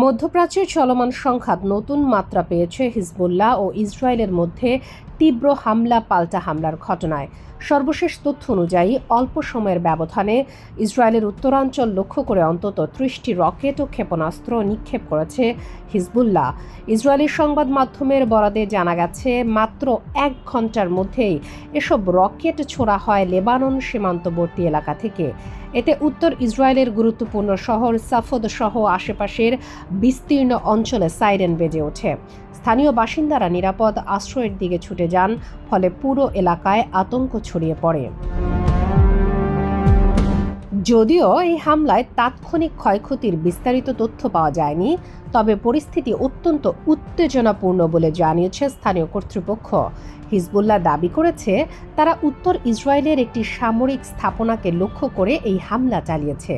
মধ্যপ্রাচ্যের চলমান সংঘাত নতুন মাত্রা পেয়েছে হিজবুল্লাহ ও ইসরায়েলের মধ্যে তীব্র হামলা পাল্টা হামলার ঘটনায়। সর্বশেষ তথ্য অনুযায়ী অল্প সময়ের ব্যবধানে ইসরায়েলের উত্তরাঞ্চল লক্ষ্য করে অন্তত ৩০টি রকেট ও ক্ষেপণাস্ত্র নিক্ষেপ করেছে হিজবুল্লাহ। ইসরায়েলি সংবাদ মাধ্যমের বরাতে জানা গেছে, মাত্র ১ ঘন্টার মধ্যেই এসব রকেট ছোড়া হয় লেবানন সীমান্তবর্তী এলাকা থেকে। এতে উত্তর ইসরায়েলের গুরুত্বপূর্ণ শহর সাফদ সহ আশেপাশের বিস্তীর্ণ অঞ্চলে সাইরেন বেজে ওঠে। স্থানীয় বাসিন্দারা নিরাপদ আশ্রয়ের দিকে ছুটে যান, ফলে পুরো এলাকায় আতঙ্ক ছড়িয়ে পড়ে। যদিও এই হামলায় তাৎক্ষণিক ক্ষয়ক্ষতির বিস্তারিত তথ্য পাওয়া যায়নি, তবে পরিস্থিতি অত্যন্ত উত্তেজনাপূর্ণ বলে জানিয়েছে স্থানীয় কর্তৃপক্ষ। হিজবুল্লাহ দাবি করেছে, তারা উত্তর ইসরায়েলের একটি সামরিক স্থাপনাকে লক্ষ্য করে এই হামলা চালিয়েছে।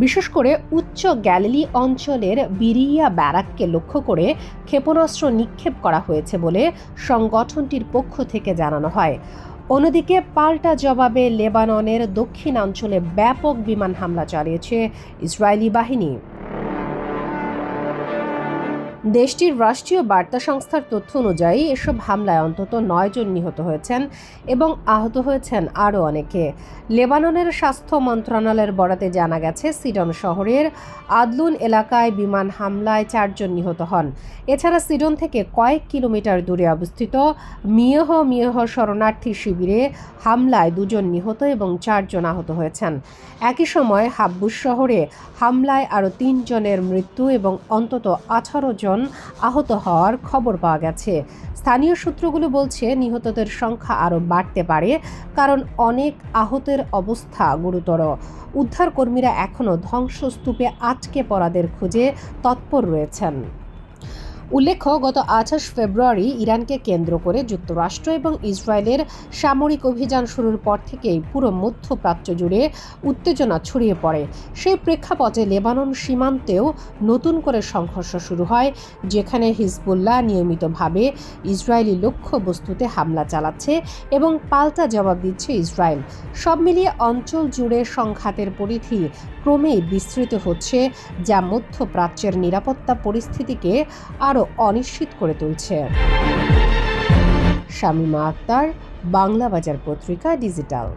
বিশেষ করে উচ্চ গ্যালিলি অঞ্চলের বিরিয়া ব্যারাককে লক্ষ্য করে ক্ষেপণাস্ত্র নিক্ষেপ করা হয়েছে বলে সংগঠনটির পক্ষ থেকে জানানো হয়। অন্যদিকে পাল্টা জবাবে লেবাননের দক্ষিণাঞ্চলে ব্যাপক বিমান হামলা চালিয়েছে ইসরায়েলি বাহিনী। দেশটির রাষ্ট্রীয় বার্তা সংস্থার তথ্য অনুযায়ী এসব হামলায় অন্তত ৯ জন নিহত হয়েছেন এবং আহত হয়েছেন আরও অনেকে। লেবাননের স্বাস্থ্য মন্ত্রণালয়ের বরাতে জানা গেছে, সিডন শহরের আদলুন এলাকায় বিমান হামলায় ৪ জন নিহত হন। এছাড়া সিডন থেকে কয়েক কিলোমিটার দূরে অবস্থিত মিয়হ শরণার্থী শিবিরে হামলায় ২ জন নিহত এবং ৪ জন আহত হয়েছেন। একই সময় হাব্বুস শহরে হামলায় আরও ৩ জনের মৃত্যু এবং অন্তত ১৮ জন আহত হওয়ার খবর পাওয়া গেছে। স্থানীয় সূত্রগুলো বলছে, নিহতদের সংখ্যা আরও বাড়তে পারে, কারণ অনেক আহতের অবস্থা গুরুতর। উদ্ধারকর্মীরা এখনও ধ্বংসস্তূপে আটকে পড়াদের খুঁজে তৎপর রয়েছেন। উল্লেখ্য, গত ২৮ ফেব্রুয়ারি ইরানকে কেন্দ্র করে যুক্তরাষ্ট্র এবং ইসরায়েলের সামরিক অভিযান শুরুর পর থেকেই পুরো মধ্যপ্রাচ্য জুড়ে উত্তেজনা ছড়িয়ে পড়ে। সেই প্রেক্ষাপটে লেবানন সীমান্তেও নতুন করে সংঘর্ষ শুরু হয়, যেখানে হিজবুল্লাহ নিয়মিতভাবে ইসরায়েলি লক্ষ্যবস্তুতে হামলা চালাচ্ছে এবং পাল্টা জবাব দিচ্ছে ইসরায়েল। সব মিলিয়ে অঞ্চল জুড়ে সংঘাতের পরিধি ক্রমেই বিস্তৃত হচ্ছে, যা মধ্যপ্রাচ্যের নিরাপত্তা পরিস্থিতিকে আরও অনিশ্চিত করে তুলছে। শামীমা আক্তার, বাংলা বাজার পত্রিকা, ডিজিটাল।